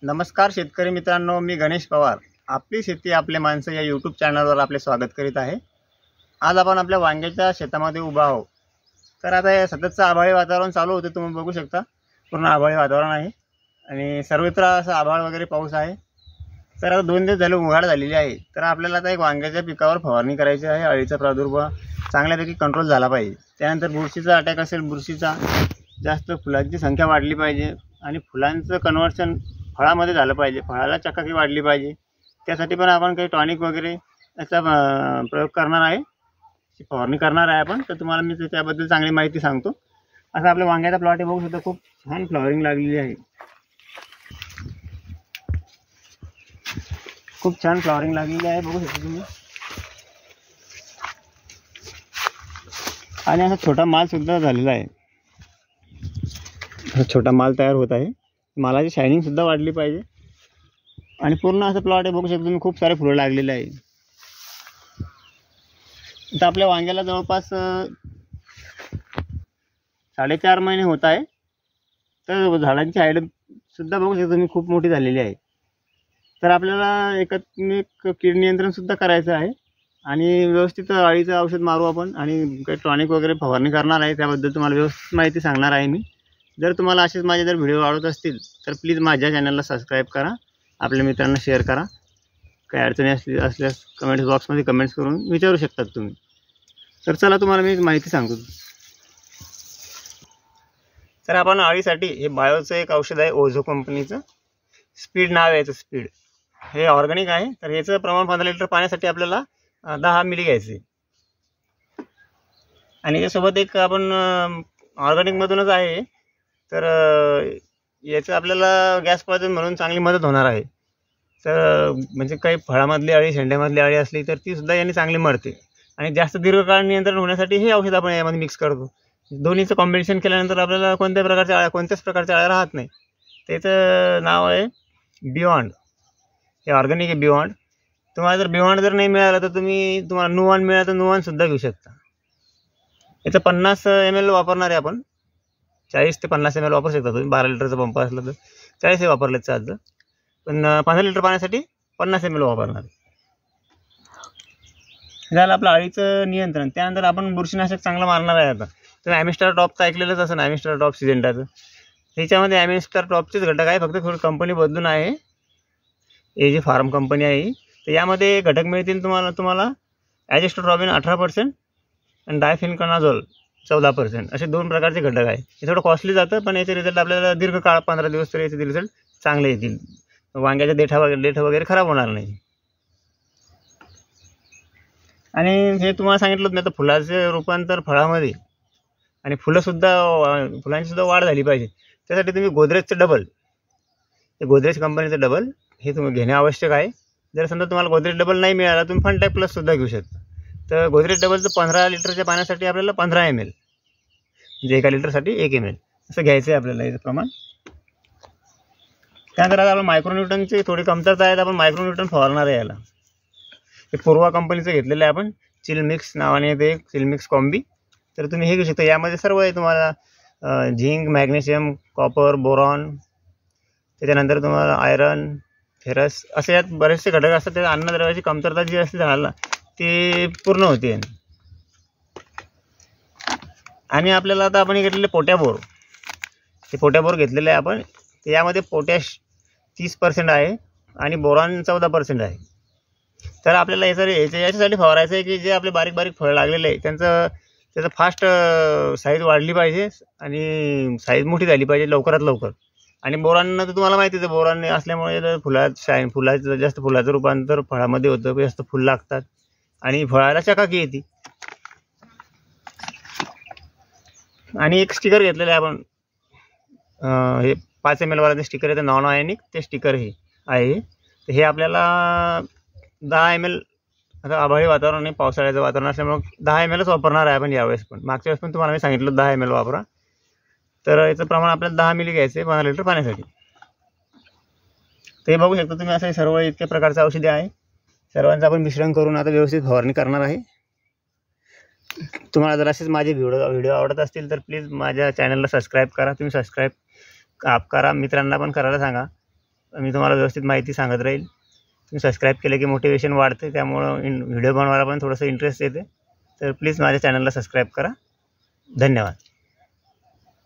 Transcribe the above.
नमस्कार शेतकरी मित्रांनो, मी गणेश पवार. आपली शेती आपले माणसं या यूट्यूब चॅनलवर आपले स्वागत करीत आहे. आज आपण आपल्या वांग्याच्या शेतामध्ये उभा आहोत. तर आता हे सततचं आभाळी वातावरण चालू होतं, तुम्ही बघू शकता. पूर्ण आभाळी वातावरण आहे आणि सर्वत्र असं आभाळ वगैरे पाऊस आहे. तर आता 2 दिवस झाले उघाड झालेली आहे. तर आपल्याला आता एक वांग्याच्या पिकावर फवारणी करायची आहे. अळीचा प्रादुर्भाव चांगल्यापैकी कंट्रोल झाला पाहिजे. त्यानंतर बुरशीचा अटॅक असेल, बुरशीचा जास्त फुलांची संख्या वाढली पाहिजे आणि फुलांचं कन्व्हर्शन फळामध्ये झालं पाहिजे, फळाला चकाकी वाढली पाहिजे. त्यासाठी पण आपण काही टॉनिक वगैरे याचा प्रयोग करणार आहे, फवारणी करणार आहे आपण. तर तुम्हाला मी त्याबद्दल चांगली माहिती सांगतो. असं आपल्या वांग्याचा प्लॉट आहे, बघू शकता. खूप छान फ्लॉवरिंग लागलेली आहे, खूप छान फ्लॉवरिंग लागलेली आहे, बघू शकता तुम्ही. आणि असा छोटा माल सुद्धा झालेला आहे, छोटा माल तयार होत आहे. मालाची शायनिंग सुद्धा वाढली पाहिजे आणि पूर्ण असं प्लॉट आहे, बघू शकता तुम्ही. खूप सारे फुलं लागलेले आहे. आता आपल्या वांग्याला जवळपास 4.5 महिने होत आहे. तर झाडांची हाईट सुद्धा बघू शकता तुम्ही, खूप मोठी झालेली आहे. तर आपल्याला एकात्मिक कीड नियंत्रण सुद्धा करायचं आहे आणि व्यवस्थित अळीचं औषध मारू आपण आणि काही टॉनिक वगैरे फवारणी करणार आहे. त्याबद्दल तुम्हाला व्यवस्थित माहिती सांगणार आहे मी. जर तुम्हाला असेच माझे जर व्हिडिओ आवडत असतील तर प्लीज माझ्या चॅनलला सबस्क्राईब करा, आपल्या मित्रांना शेअर करा. काही अडचणी असल्यास कमेंट्स बॉक्समध्ये कमेंट्स करून विचारू शकतात तुम्ही. तर चला तुम्हाला मी माहिती सांगतो. तर आपण अळीसाठी हे बायोचं एक औषध आहे, ओझो कंपनीचं. स्पीड नाव आहे याचं, स्पीड. हे ऑर्गॅनिक आहे. तर याचं प्रमाण 15 लिटर पाण्यासाठी आपल्याला 10 मिली घ्यायचे आणि याच्यासोबत एक आपण ऑर्गॅनिकमधूनच आहे. तर याचं आपल्याला गॅस पॉइझन म्हणून चांगली मदत होणार आहे. तर म्हणजे काही फळामधली अळी, शेंड्यामधली अळी असली तर ती सुद्धा यांनी चांगली मरते. आणि जास्त दीर्घकाळ नियंत्रण होण्यासाठी हे औषध आपण यामध्ये मिक्स करतो. दोन्हीचं कॉम्बिनेशन केल्यानंतर आपल्याला कोणत्याच प्रकारच्या अळ्या राहत नाही. त्याचं नाव आहे बियॉन्ड. हे ऑर्गॅनिक आहे, बियॉन्ड. तुम्हाला जर बियॉन्ड जर नाही मिळालं तर तुम्हाला नुवान मिळालं तर नुवानसुद्धा घेऊ शकता. याचं 50 ml वापरणार आहे आपण. 40 ते 50 ml वापरू शकता तुम्ही. 12 लिटरचा पंप असला तर 40 वापरले चालतं, पण 15 लिटर पाण्यासाठी 50 ml वापरणार. झालं आपलं अळीचं नियंत्रण. त्यानंतर आपण बुरशीनाशक चांगलं मारणार आहे. आता तुम्ही ॲमिस्टार टॉपचं ऐकलेलंच असं ना, ॲमिस्टार टॉप सिजेंटाचं. ह्याच्यामध्ये ॲमिस्टार टॉपचेच घटक आहे, फक्त थोडी कंपनी बदलून आहे. हे जी फार्म कंपनी आहे तर यामध्ये घटक मिळतील तुम्हाला ॲजिस्ट्रोट्रॉबिन 18% आणि डायफेनकनाझोल 14%. असे 2 प्रकारचे घटक आहे. हे थोडं कॉस्टली जातं, पण याचे रिझल्ट आपल्याला दीर्घकाळ 15 दिवस तरी याचे रिझल्ट चांगले येतील. वांग्याच्या देठ वगैरे खराब होणार नाही. आणि हे तुम्हाला सांगितलं मी, आता फुलाचे रूपांतर फळामध्ये आणि फुलांची सुद्धा वाढ झाली पाहिजे. त्यासाठी तुम्ही गोदरेजचं डबल, हे गोदरेज कंपनीचं डबल हे तुम्ही घेणे आवश्यक आहे. जर समजा तुम्हाला गोदरेज डबल नाही मिळाला, तुम्ही फनटॅक प्लस सुद्धा घेऊ शकता. तर गोदरेज डबलचं 15 लिटरच्या पाण्यासाठी आपल्याला 15 ml, म्हणजे 1 लिटरसाठी 1 ml असं घ्यायचं आहे आपल्याला याचं प्रमाण. त्यानंतर आता आपण मायक्रोन्यूटनची थोडी कमतरता आहे, तर आपण मायक्रोन्यूटन फवारणार आहे याला. हे पूर्वा कंपनीचं घेतलेलं आहे आपण. चिलमिक्स नावाने येते, एक चिलमिक्स कॉम्बी. तर तुम्ही हे घेऊ शकता. यामध्ये सर्व आहे तुम्हाला, झिंक, मॅग्नेशियम, कॉपर, बोरॉन, त्याच्यानंतर तुम्हाला आयरन, फेरस, असे यात बरेचसे घटक असतात. त्या अन्नद्रव्याची कमतरता जी असते झाडाला ते पूर्ण होते. आणि आपल्याला आता आपण घेतलेले पोटॅबोर, हे पोटॅबोर घेतलेलं आहे आपण. यामध्ये पोटॅश 30% आहे आणि बोरॉन 14% आहे. तर आपल्याला याच्यासाठी फवारायचं आहे की जे आपले बारीक बारीक फळ लागलेले आहे त्याचं फास्ट साईज वाढली पाहिजे आणि साईज मोठी झाली पाहिजे लवकरात लवकर. आणि बोरॉन तर तुम्हाला माहितीच आहे, बोरॉन असल्यामुळे फुलाचं जास्त फुलाचं रूपांतर फळामध्ये होतं, जास्त फुल लागतात आणि फळाला चकाकी येते. आणि एक स्टिकर घेतलेलं आहे आपण, हे 5 ml वाला स्टिकर आहे, नॉन आयनिक ते स्टिकर हे आहे. तर हे आपल्याला 10 ml, आता आभाळी वातावरण नाही, पावसाळ्याचं वातावरण असल्यामुळे 10 mlच वापरणार आहे आपण यावेळेस. पण मागच्या वेळेस पण तुम्हाला मी सांगितलं 10 ml वापरा. तर याचं प्रमाण आपल्याला 10 मिली घ्यायचं आहे 15 लिटर पाण्यासाठी. ते बघू शकता तुम्ही. असं सर्व इतक्या प्रकारचे औषधे आहे. सर्वांचं आपण मिश्रण करून आता व्यवस्थित फवारणी करणार आहे. तुम्हाला जर असेच माझे व्हिडिओ आवडत असतील तर प्लीज माझ्या चॅनलला सबस्क्राईब करा. तुम्ही सबस्क्राईब करा, मित्रांना पण करायला सांगा. मी तुम्हाला व्यवस्थित माहिती सांगत राहील. तुम्ही सबस्क्राईब केलं की मोटिवेशन वाढते, त्यामुळं व्हिडिओ बनवायला पण थोडंसं इंटरेस्ट येते. तर प्लीज माझ्या चॅनलला सबस्क्राईब करा. धन्यवाद.